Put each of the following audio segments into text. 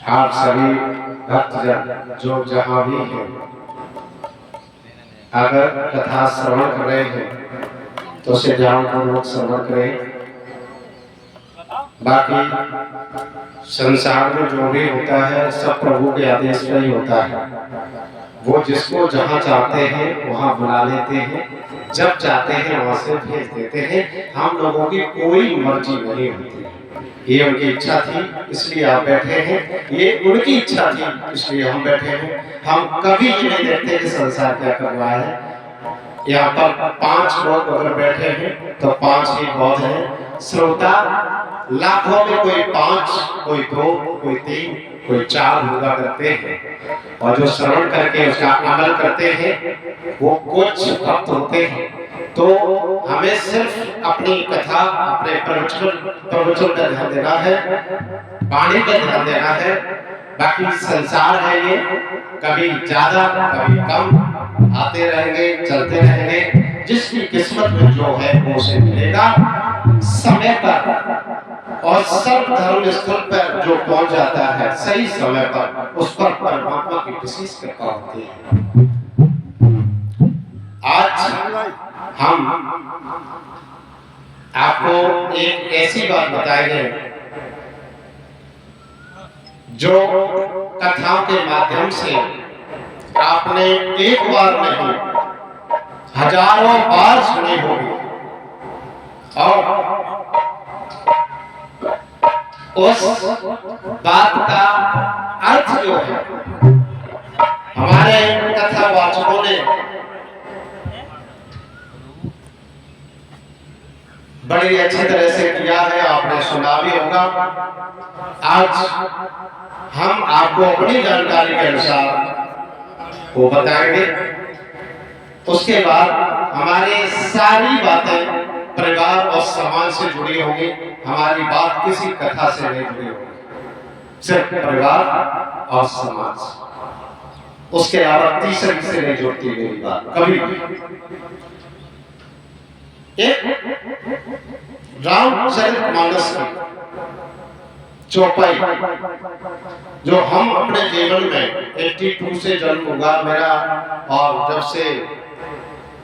आप सभी भक्तजन जो जहाँ भी हैं, अगर कथा श्रवण कर रहे हैं तो उसे ध्यानपूर्वक श्रवण करें। बाकी संसार में जो भी होता है सब प्रभु के आदेश पर ही होता है। वो जिसको जहाँ चाहते हैं वहाँ बुला लेते हैं, जब चाहते हैं वहाँ से भेज देते हैं। हम लोगों की कोई मर्जी नहीं होती। ये उनकी इच्छा थी इसलिए आप बैठे हैं, ये उनकी इच्छा थी इसलिए हम बैठे हैं। हम कभी ये नहीं देखते कि संसार क्या कर रहा है। यहाँ पर 5 लोग अगर बैठे हैं तो 5 ही बहुत हैं। श्रोता लाखों में कोई 5, कोई 2, कोई 3, कोई 4 हुआ करते हैं, और जो श्रवण करके उसका अमल करते हैं वो कुछ भक्त होते हैं। तो हमें सिर्फ अपनी कथा, अपने प्रवचन पर ध्यान देना है, वाणी पर ध्यान देना है। बाकी संसार है ये, कभी ज्यादा कभी कम आते रहेंगे, चलते रहेंगे। जिसकी किस्मत में जो है वो उसे मिलेगा समय पर। और सब धर्म स्थल पर जो पहुंच जाता है सही समय पर, उस पर परमात्मा की विशेष कृपा होती है। आज हम आपको एक ऐसी बात बताएंगे जो कथाओं के माध्यम से आपने एक बार नहीं हजारों बार सुनी होगी, और उस बात का अर्थ जो है हमारे कथावाचकों ने बड़ी अच्छी तरह से किया है, आपने सुना भी होगा। आज हम आपको अपनी जानकारी के अनुसार वो बताएंगे। उसके बाद हमारी सारी बातें परिवार और समाज से जुड़ी होगी। हमारी बात किसी कथा से नहीं जुड़ी होगी, सिर्फ परिवार और समाज। उसके अलावा तीसरी से नहीं जुड़ती मेरी बात कभी भी। एक रामचरितमानस की चौपाई जो हम अपने जीवन में 82 से जन्म हुआ मेरा, और जब से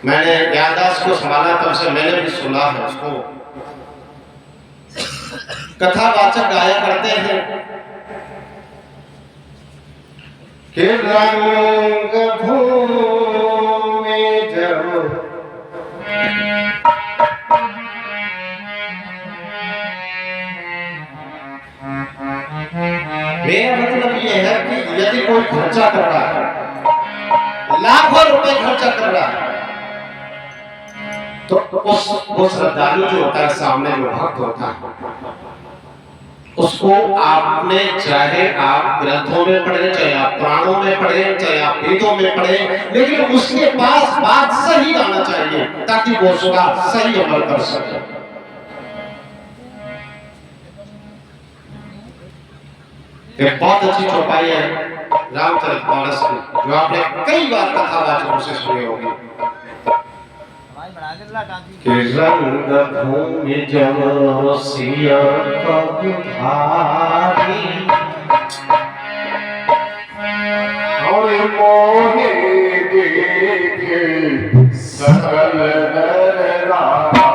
मैंने याददाश्त को संभाला तब से मैंने भी सुना है उसको। कथावाचक गाया करते हैं कि रंग भूमि जब मेरा मतलब ये है कि यदि कोई खर्चा कर रहा है, लाखों रुपए खर्चा कर रहा है, तो वो श्रद्धालु जो होता है, सामने जो भक्त होता है, उसको आपने चाहे आप ग्रंथों में पढ़े, चाहे आप पुराणों में पढ़े, चाहे आप वेदों में पढ़े, लेकिन उसके पास बात सही आना चाहिए ताकि वो उसका सही अमल कर सके। एक बहुत अच्छी चौपाई है रामचरितमानस की, जो आपने कई बार कथावाचकों से सुनी होगी। कि रंग भूमि जब सिया कबुधारी, और मोहे देखे सकल नर नारी।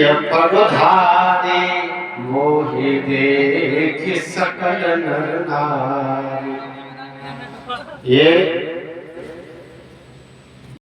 पगधारी मोहि देख सकल नर नारी। ये